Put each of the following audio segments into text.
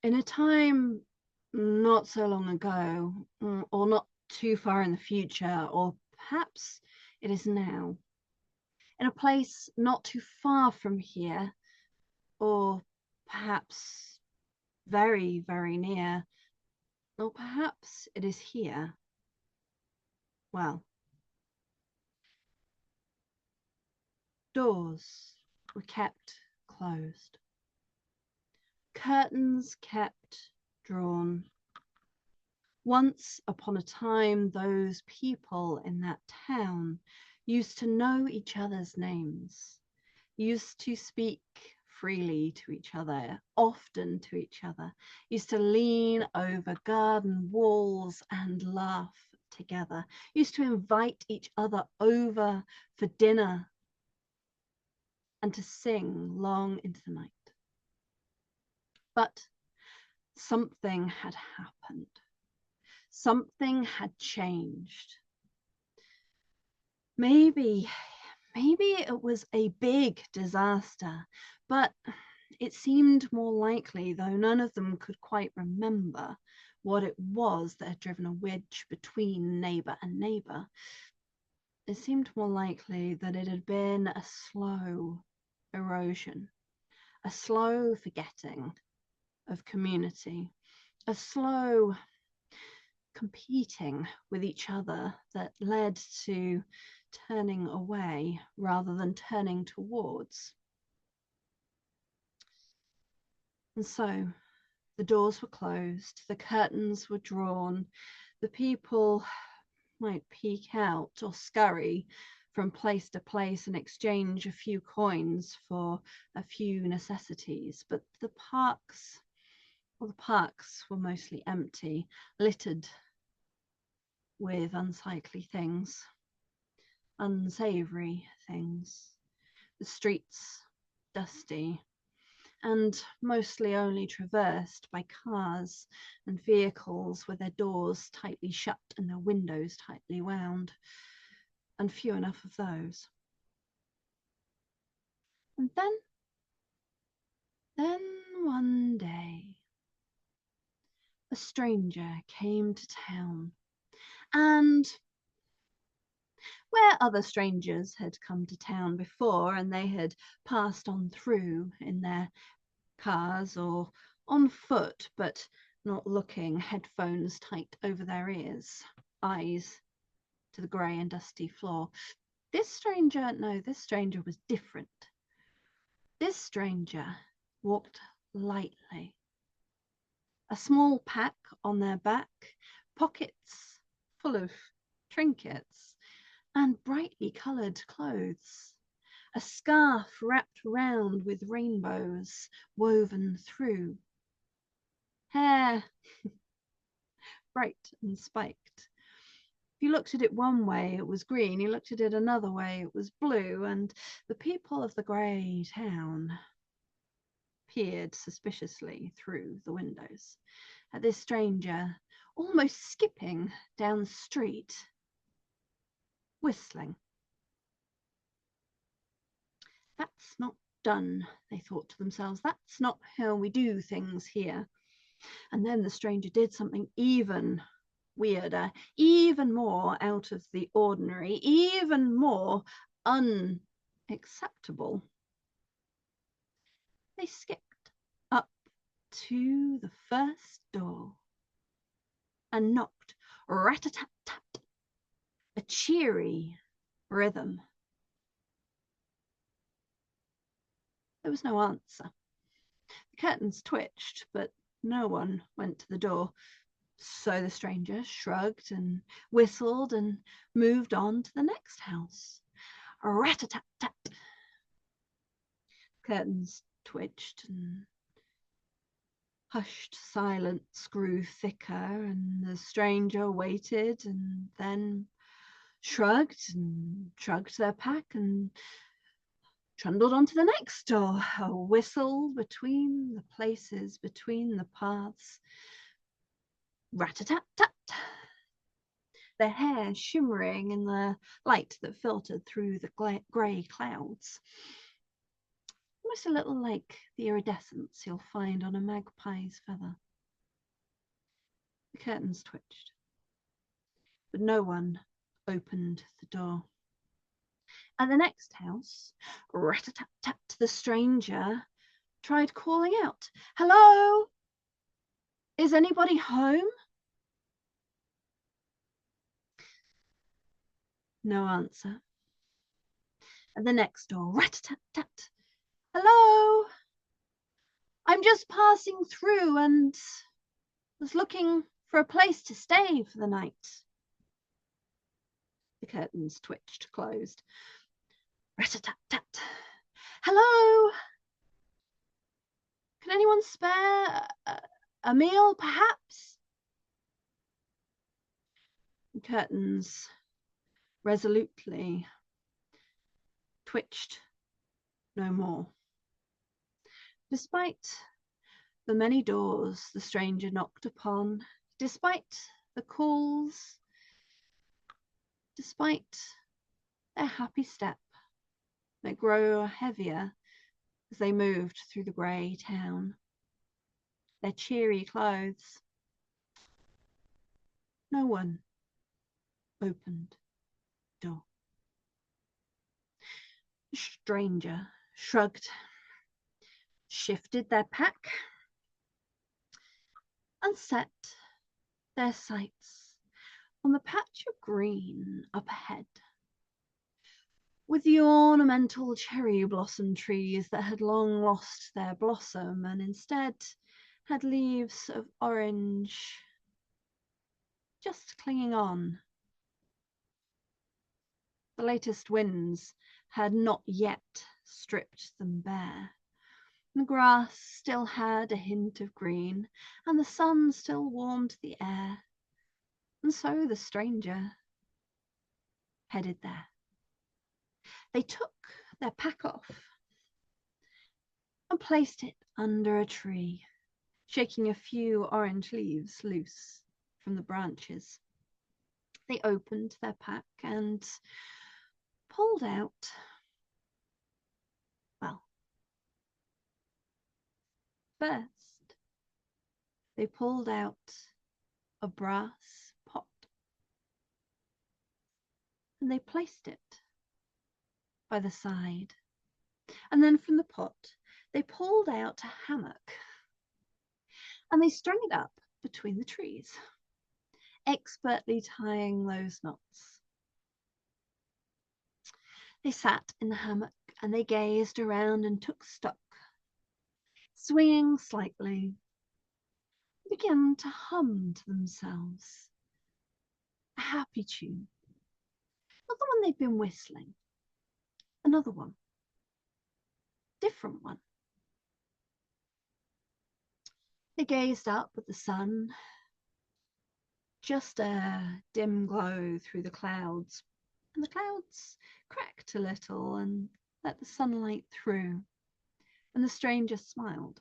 In a time not so long ago, or not too far in the future, or perhaps it is now, in a place not too far from here, or perhaps very, very near, or perhaps it is here. Well, doors were kept closed, curtains kept drawn. Once upon a time, those people in that town used to know each other's names, used to speak freely to each other, often to each other, used to lean over garden walls and laugh together, used to invite each other over for dinner and to sing long into the night. But something had happened. Something had changed. Maybe it was a big disaster, but it seemed more likely, though none of them could quite remember what it was that had driven a wedge between neighbour and neighbour. It seemed more likely that it had been a slow erosion, a slow forgetting of community, a slow competing with each other that led to turning away rather than turning towards. And so the doors were closed, the curtains were drawn, the people might peek out or scurry from place to place and exchange a few coins for a few necessities, but the parks were mostly empty, littered with unsightly things, unsavory things, the streets dusty, and mostly only traversed by cars and vehicles with their doors tightly shut and their windows tightly wound, and few enough of those. And then one day, a stranger came to town, and where other strangers had come to town before and they had passed on through in their cars or on foot, but not looking, headphones tight over their ears, eyes to the grey and dusty floor. This stranger was different. This stranger walked lightly, a small pack on their back, pockets full of trinkets, and brightly coloured clothes, a scarf wrapped round with rainbows woven through, hair bright and spiked. If you looked at it one way, it was green. You looked at it another way, it was blue. And the people of the grey town peered suspiciously through the windows at this stranger, almost skipping down the street, whistling. That's not done, they thought to themselves. That's not how we do things here. And then the stranger did something even weirder, even more out of the ordinary, even more unacceptable. They skipped up to the first door and knocked, rat-a-tat-tat, a cheery rhythm. There was no answer. The curtains twitched, but no one went to the door. So the stranger shrugged and whistled and moved on to the next house. Rat-a-tat-tat. Curtains twitched and hushed silence grew thicker, and the stranger waited and then shrugged their pack and trundled on to the next door, a whistle between the places, between the paths. Rat-a-tat-tat. Their hair shimmering in the light that filtered through the grey clouds. almost a little like the iridescence you'll find on a magpie's feather. The curtains twitched, but no one opened the door. At the next house, rat-a-tat-tat, the stranger tried calling out, "Hello? Is anybody home?" No answer. At the next door, rat-a-tat-tat, "Hello? I'm just passing through and was looking for a place to stay for the night." The curtains twitched closed. Rat-a-tat-tat. "Hello? Can anyone spare a meal, perhaps?" The curtains resolutely twitched no more. Despite the many doors the stranger knocked upon, despite the calls, despite their happy step that grew heavier as they moved through the grey town, their cheery clothes, no one opened the door. The stranger shrugged, shifted their pack, and set their sights on the patch of green up ahead, with the ornamental cherry blossom trees that had long lost their blossom and instead had leaves of orange just clinging on. The latest winds had not yet stripped them bare. The grass still had a hint of green, and the sun still warmed the air. And so the stranger headed there. They took their pack off and placed it under a tree, shaking a few orange leaves loose from the branches. They opened their pack and pulled out, well, first they pulled out a brass pot and they placed it by the side. And then from the pot they pulled out a hammock and they strung it up between the trees, expertly tying those knots. They sat in the hammock and they gazed around and took stock, swinging slightly, began to hum to themselves a happy tune. Not the one they'd been whistling, another one, different one. They gazed up at the sun, just a dim glow through the clouds, and the clouds cracked a little and let the sunlight through, and the stranger smiled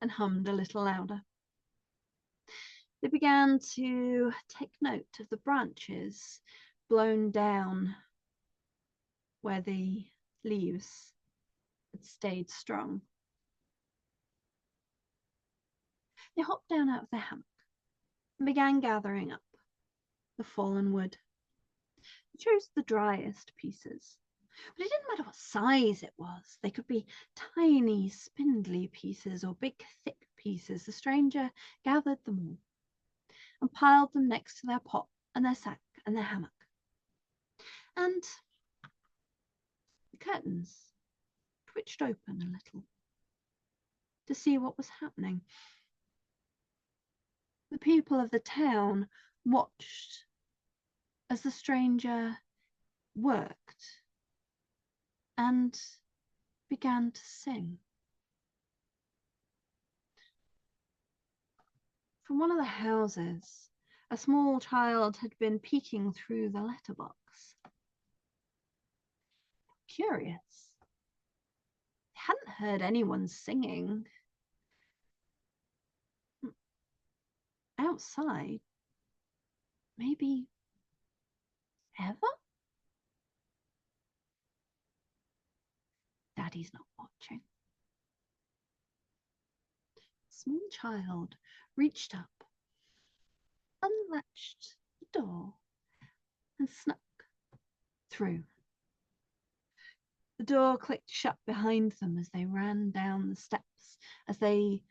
and hummed a little louder. They began to take note of the branches blown down where the leaves had stayed strong. They hopped down out of their hammock and began gathering up the fallen wood. They chose the driest pieces, but it didn't matter what size it was. They could be tiny, spindly pieces or big, thick pieces. The stranger gathered them all and piled them next to their pot and their sack and their hammock. And the curtains twitched open a little to see what was happening. The people of the town watched as the stranger worked and began to sing. From one of the houses, a small child had been peeking through the letterbox. Curious. They hadn't heard anyone singing outside, maybe ever? Daddy's not watching. The small child reached up, unlatched the door, and snuck through. The door clicked shut behind them as they ran down the steps, as they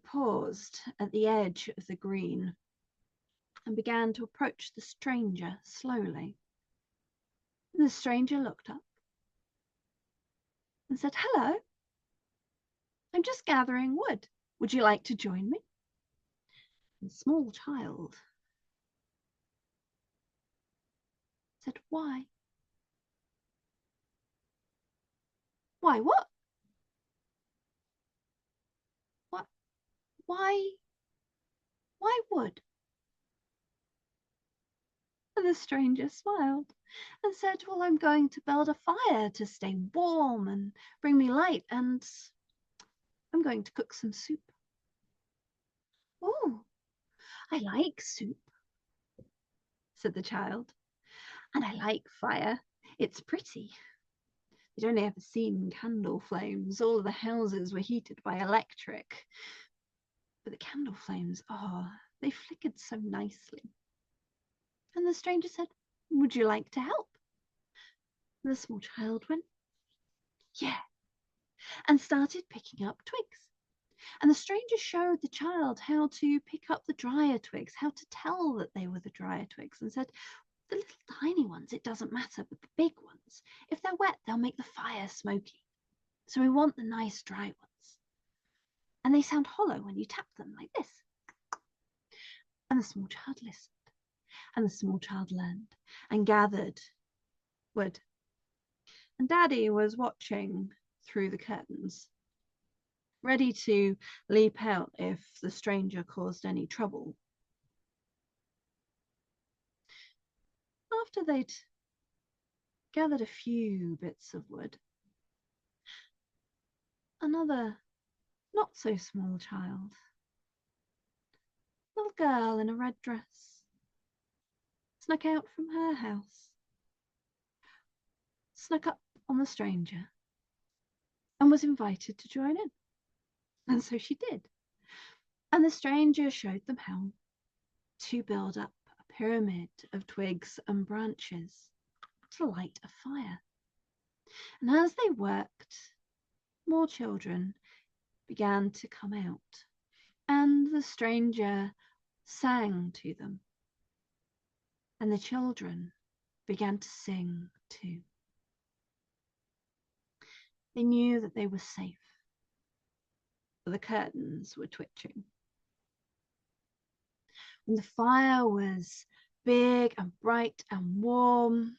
paused at the edge of the green and began to approach the stranger slowly. The stranger looked up and said, "Hello, I'm just gathering wood. Would you like to join me?" The small child said, "Why?" "Why what? What? Why? Why wood?" And the stranger smiled and said, "Well, I'm going to build a fire to stay warm and bring me light, and I'm going to cook some soup." "Oh, I like soup," said the child, "and I like fire. It's pretty." They'd only ever seen candle flames. All of the houses were heated by electric. But the candle flames, they flickered so nicely. And the stranger said, "Would you like to help?" And the small child went, "Yeah," and started picking up twigs. And the stranger showed the child how to pick up the drier twigs, how to tell that they were the drier twigs, and said, "The little tiny ones, it doesn't matter, but the big ones, if they're wet, they'll make the fire smoky. So we want the nice dry ones. And they sound hollow when you tap them like this." And the small child listened, and the small child learned and gathered wood. And Daddy was watching through the curtains, ready to leap out if the stranger caused any trouble. After they'd gathered a few bits of wood, another not so small child, a little girl in a red dress, snuck out from her house, snuck up on the stranger, and was invited to join in. And so she did. And the stranger showed them how to build up a pyramid of twigs and branches to light a fire. And as they worked, more children began to come out, and the stranger sang to them, and the children began to sing too. They knew that they were safe, but the curtains were twitching. When the fire was big and bright and warm,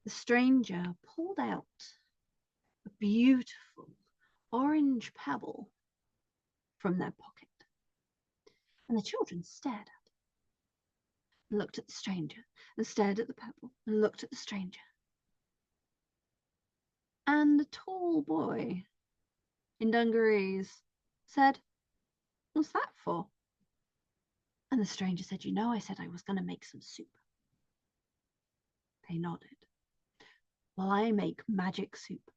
the stranger pulled out a beautiful orange pebble from their pocket. And the children stared at it, and looked at the stranger, and stared at the pebble, and looked at the stranger. And a tall boy in dungarees said, "What's that for?" And the stranger said, "You know, I said I was going to make some soup." They nodded. "Well, I make magic soup,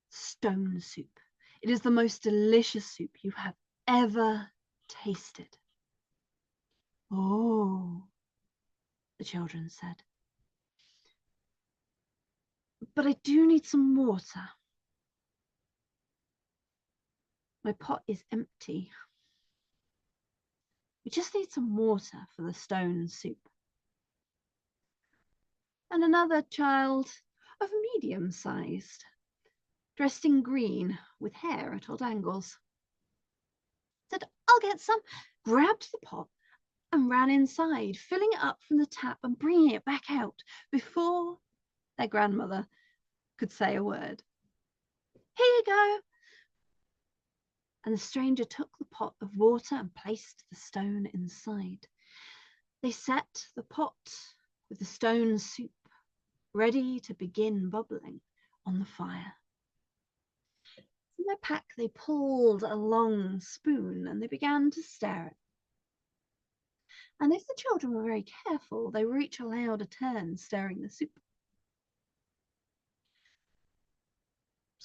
stone soup. It is the most delicious soup you have ever tasted." "Oh," the children said, "but I do need some water. My pot is empty. We just need some water for the stone soup." And another child of medium sized, dressed in green with hair at odd angles, said, "I'll get some," grabbed the pot and ran inside, filling it up from the tap and bringing it back out before their grandmother could say a word. "Here you go." And the stranger took the pot of water and placed the stone inside. They set the pot with the stone soup ready to begin bubbling on the fire. From their pack, they pulled a long spoon and they began to stir it. And if the children were very careful, they were each allowed a turn stirring the soup.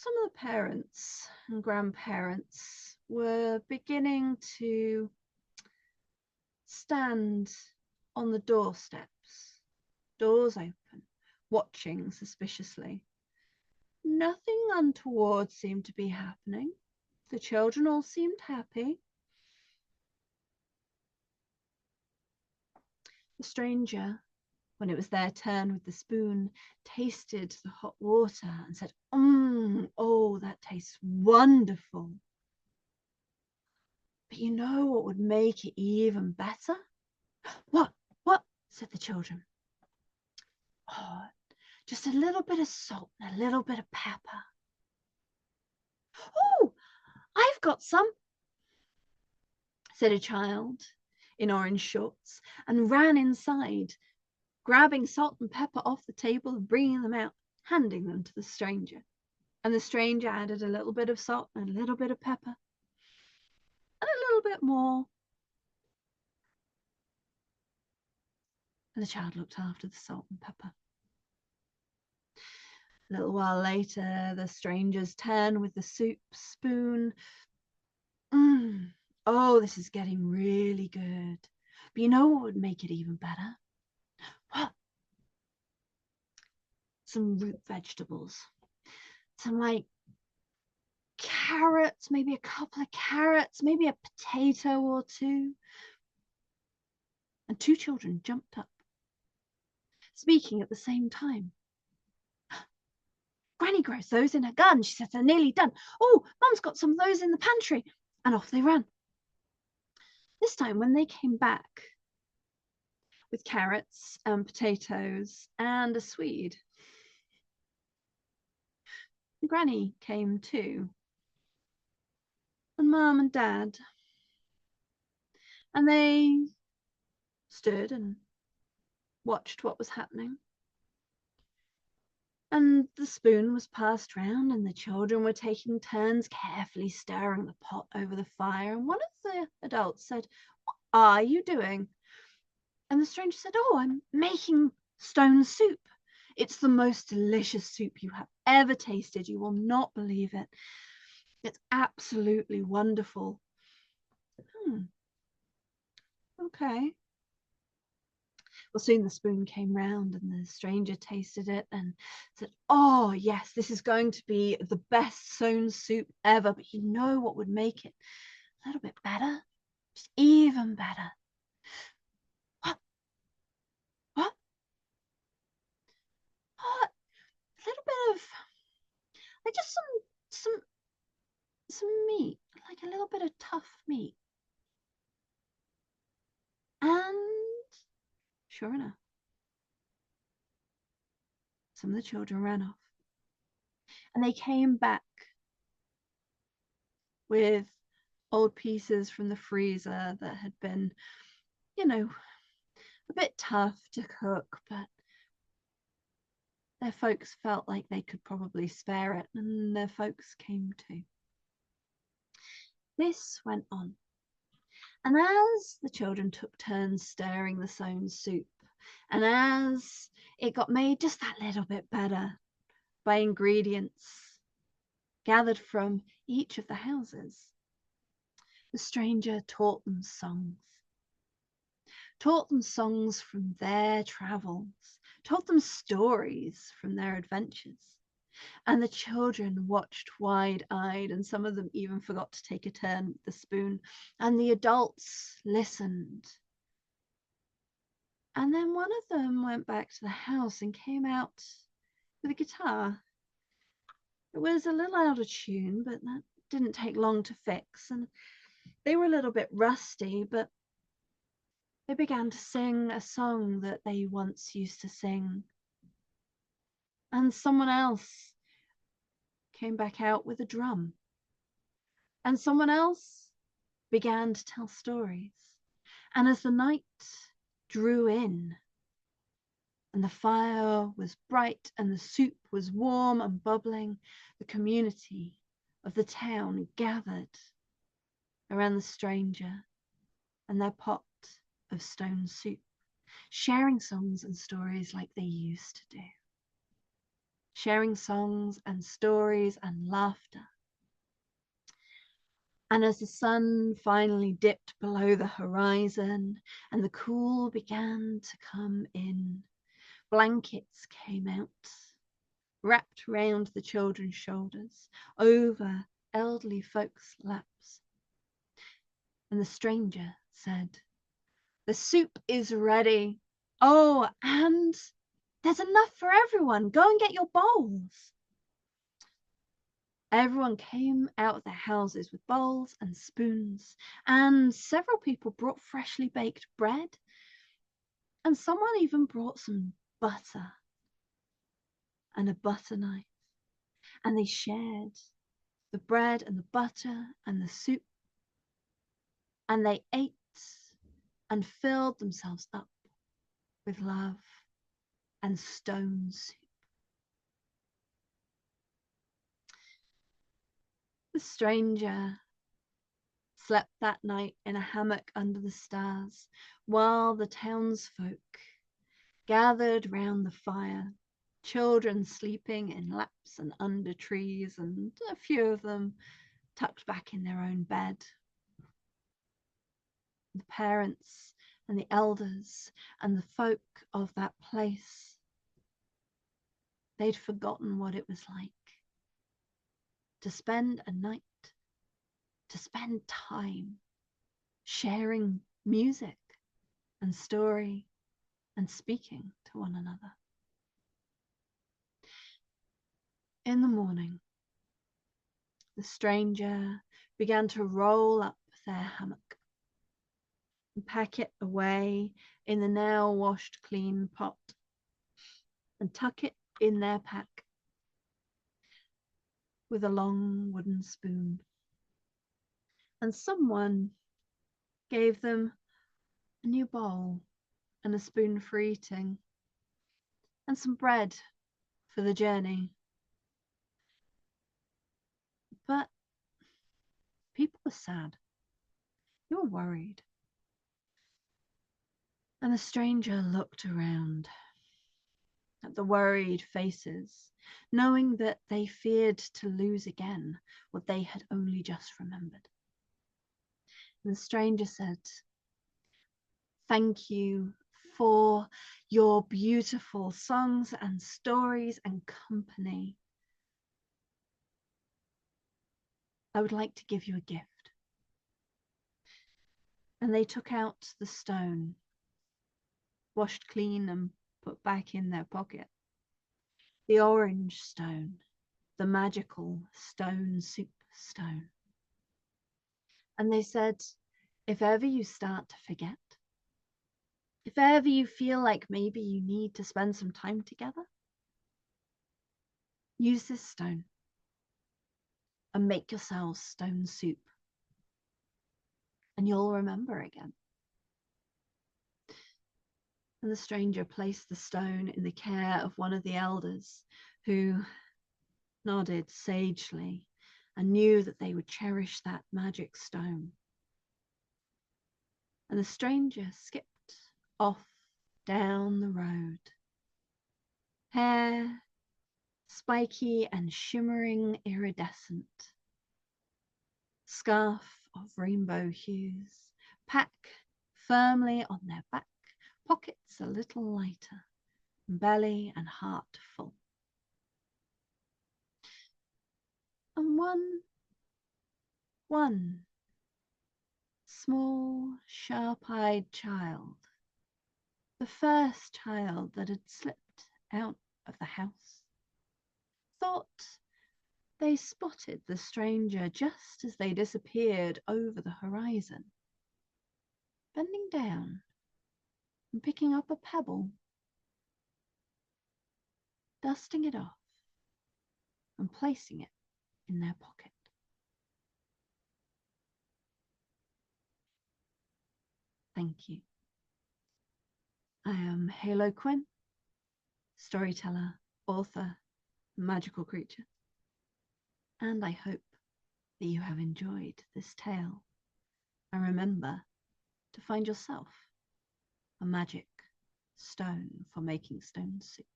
some of the parents and grandparents were beginning to stand on the doorsteps, doors open, watching suspiciously. Nothing untoward seemed to be happening. The children all seemed happy. The stranger, when it was their turn with the spoon, tasted the hot water and said, oh, that tastes wonderful. But you know what would make it even better? What? Said the children. Oh, just a little bit of salt and a little bit of pepper. Oh, I've got some, said a child in orange shorts, and ran inside, grabbing salt and pepper off the table and bringing them out, handing them to the stranger. And the stranger added a little bit of salt and a little bit of pepper and a little bit more. And the child looked after the salt and pepper. A little while later, the stranger's turn with the soup spoon. Oh, this is getting really good. But you know what would make it even better? What? Some root vegetables. Some like carrots, maybe a couple of carrots, maybe a potato or two. And two children jumped up, speaking at the same time. Granny grows those in her garden. She says they're nearly done. Oh, Mum's got some of those in the pantry. And off they ran. This time when they came back with carrots and potatoes and a Swede, Granny came too, and Mum and Dad, and they stood and watched what was happening. And the spoon was passed round, and the children were taking turns carefully stirring the pot over the fire. And one of the adults said, "What are you doing?" And the stranger said, "Oh, I'm making stone soup. It's the most delicious soup you have ever tasted. You will not believe it. It's absolutely wonderful." Okay. Well, soon the spoon came round and the stranger tasted it and said, "Oh, yes, this is going to be the best stone soup ever. But you know what would make it a little bit better? Just even better." What? What? Oh, a little bit of, like just some meat, like a little bit of tough meat. And sure enough, some of the children ran off. And they came back with old pieces from the freezer that had been, you know, a bit tough to cook, but their folks felt like they could probably spare it, and their folks came too. This went on. And as the children took turns stirring the stone soup, and as it got made just that little bit better by ingredients gathered from each of the houses, the stranger taught them songs from their travels, told them stories from their adventures. And the children watched wide-eyed, and some of them even forgot to take a turn with the spoon. And the adults listened. And then one of them went back to the house and came out with a guitar. It was a little out of tune, but that didn't take long to fix. And they were a little bit rusty, but they began to sing a song that they once used to sing. And someone else came back out with a drum. And someone else began to tell stories. And as the night drew in, and the fire was bright and the soup was warm and bubbling, the community of the town gathered around the stranger and their pot of stone soup, sharing songs and stories like they used to do. sharing songs and stories and laughter. And as the sun finally dipped below the horizon and the cool began to come in, blankets came out, wrapped round the children's shoulders, over elderly folks' laps. And the stranger said, "The soup is ready. Oh, and there's enough for everyone. Go and get your bowls." Everyone came out of their houses with bowls and spoons, and several people brought freshly baked bread, and someone even brought some butter and a butter knife, and they shared the bread and the butter and the soup, and they ate and filled themselves up with love and stone soup. The stranger slept that night in a hammock under the stars, while the townsfolk gathered round the fire, children sleeping in laps and under trees, and a few of them tucked back in their own bed. The parents and the elders and the folk of that place, they'd forgotten what it was like to spend a night, to spend time sharing music and story and speaking to one another. In the morning, the stranger began to roll up their hammock and pack it away in the now washed clean pot and tuck it in their pack with a long wooden spoon. And someone gave them a new bowl and a spoon for eating and some bread for the journey. But people were sad. They were worried. And the stranger looked around at the worried faces, knowing that they feared to lose again what they had only just remembered. And the stranger said, "Thank you for your beautiful songs and stories and company. I would like to give you a gift." And they took out the stone, washed clean and put back in their pocket. The orange stone, the magical stone soup stone. And they said, "If ever you start to forget, if ever you feel like maybe you need to spend some time together, use this stone and make yourselves stone soup, and you'll remember again." And the stranger placed the stone in the care of one of the elders, who nodded sagely and knew that they would cherish that magic stone. And the stranger skipped off down the road, hair spiky and shimmering iridescent, scarf of rainbow hues, pack firmly on their back, pockets a little lighter, belly and heart full. And one small, sharp-eyed child, the first child that had slipped out of the house, thought they spotted the stranger just as they disappeared over the horizon, bending down and picking up a pebble, dusting it off and placing it in their pocket. Thank you. I am Halo Quin, storyteller, author, magical creature, and I hope that you have enjoyed this tale. And remember to find yourself a magic stone for making stone soup.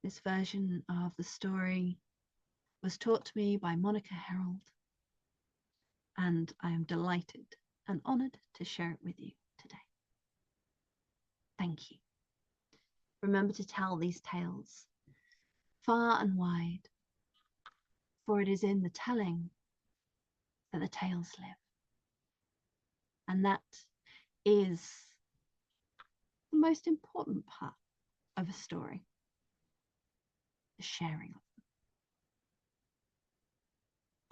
This version of the story was taught to me by Monica Herold, and I am delighted and honoured to share it with you today. Thank you. Remember to tell these tales far and wide, for it is in the telling that the tales live. And that is the most important part of a story, the sharing of